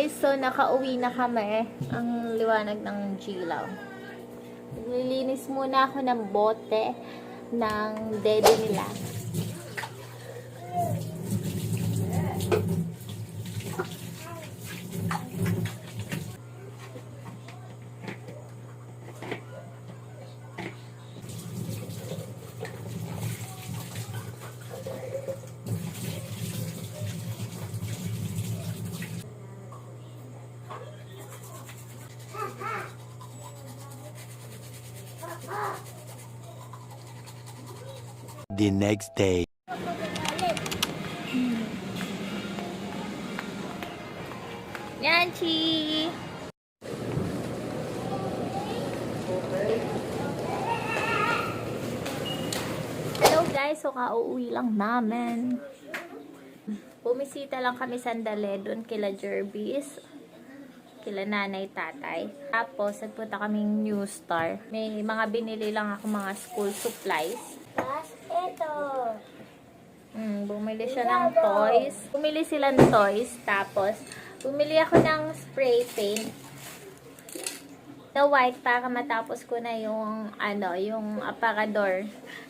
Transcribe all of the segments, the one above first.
guys, so nakauwi na kami. Ang liwanag ng Gilaw. Naglilinis muna ako ng bote ng dede nila. The next day. Yanchi! Hello guys, so kauuwi lang namin. Bumisita lang kami sandali doon kila Jervis, kila nanay, tatay. Tapos, nagpunta kaming New Star. May mga binili lang ako mga school supplies. Tapos, ito. Bumili siya ng toys. Bumili sila ng toys. Tapos, bumili ako ng spray paint na white para matapos ko na yung, yung aparador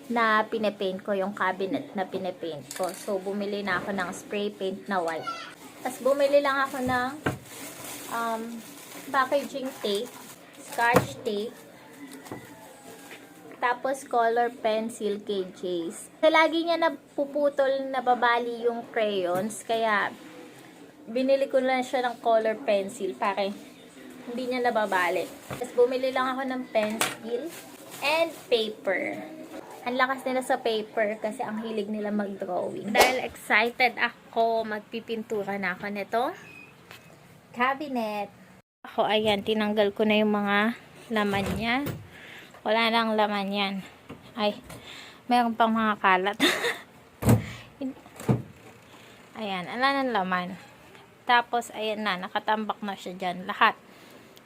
na pinapaint ko, yung cabinet na pinapaint ko. So, bumili na ako ng spray paint na white. Tapos, bumili lang ako ng packaging tape, scotch tape, tapos color pencil KJs. Kasi lagi niya napuputol, nababali yung crayons, kaya binili ko lang siya ng color pencil para hindi niya nababali. Tapos bumili lang ako ng pencil and paper. Ang lakas nila sa paper kasi ang hilig nila mag-drawing. Dahil excited ako, magpipintura na ako nito cabinet. Ako, ayan, tinanggal ko na yung mga laman niya. Wala nang laman yan. Ay, mayroon pang mga kalat. Ayan, wala nang laman. Tapos, ayan na, nakatambak na siya dyan. Lahat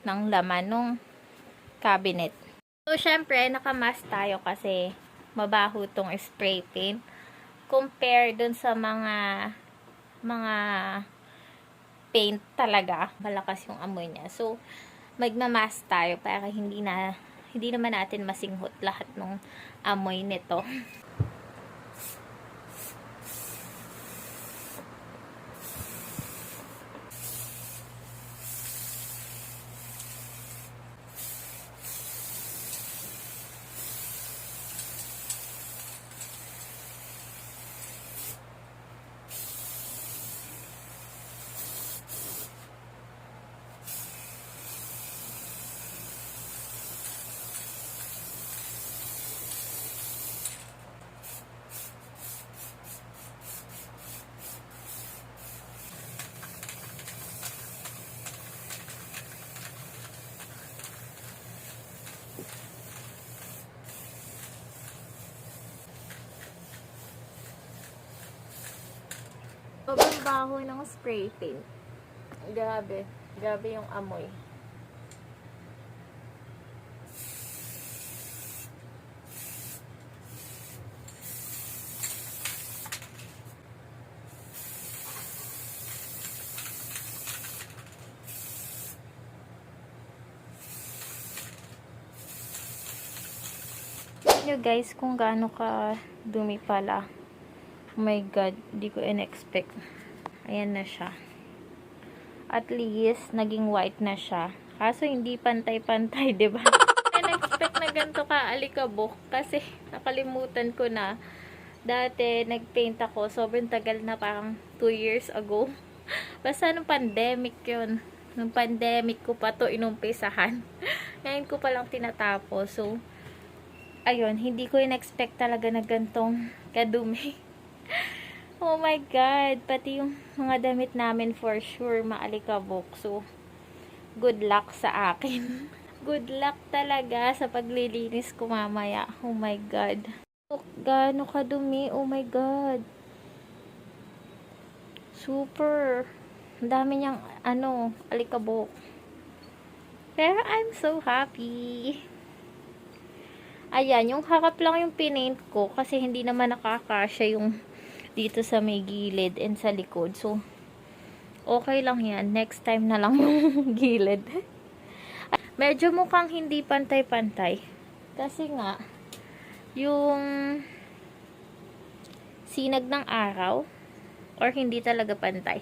ng laman ng cabinet. So, syempre, nakamask tayo kasi mabaho tong spray paint. Compare dun sa mga paint talaga, malakas yung amoy niya. So, magmamask tayo para hindi naman natin masinghot lahat ng amoy nito. Sobrang baho ng spray paint. Grabe. Grabe yung amoy. Nyo guys kung gaano ka dumi pala. Oh my god, di ko in-expect. Ayan na siya. At least naging white na siya. Kaso hindi pantay-pantay, 'di ba? In-expect na ganito ka alikabok kasi nakalimutan ko na. Dati nagpaint ako, sobrang tagal na, parang 2 years ago. Basta nung pandemic 'yun. Nung pandemic ko pa to inumpisahan. Ngayon ko pa lang tinatapos. So ayun, hindi ko in-expect talaga na gantong kadumi. Oh my God, pati yung mga damit namin for sure maalikabok. So, good luck sa akin. Good luck talaga sa paglilinis ko mamaya. Oh my God. Oh, gaano kadumi. Oh my God. Super. Ang dami niyang, alikabok. Pero I'm so happy. Ayan, yung harap lang yung pinaint ko kasi hindi naman nakakasya yung dito sa may gilid and sa likod. So, Okay lang yan. Next time na lang yung gilid. Medyo mukhang hindi pantay-pantay. Kasi nga, yung sinag ng araw, or hindi talaga pantay.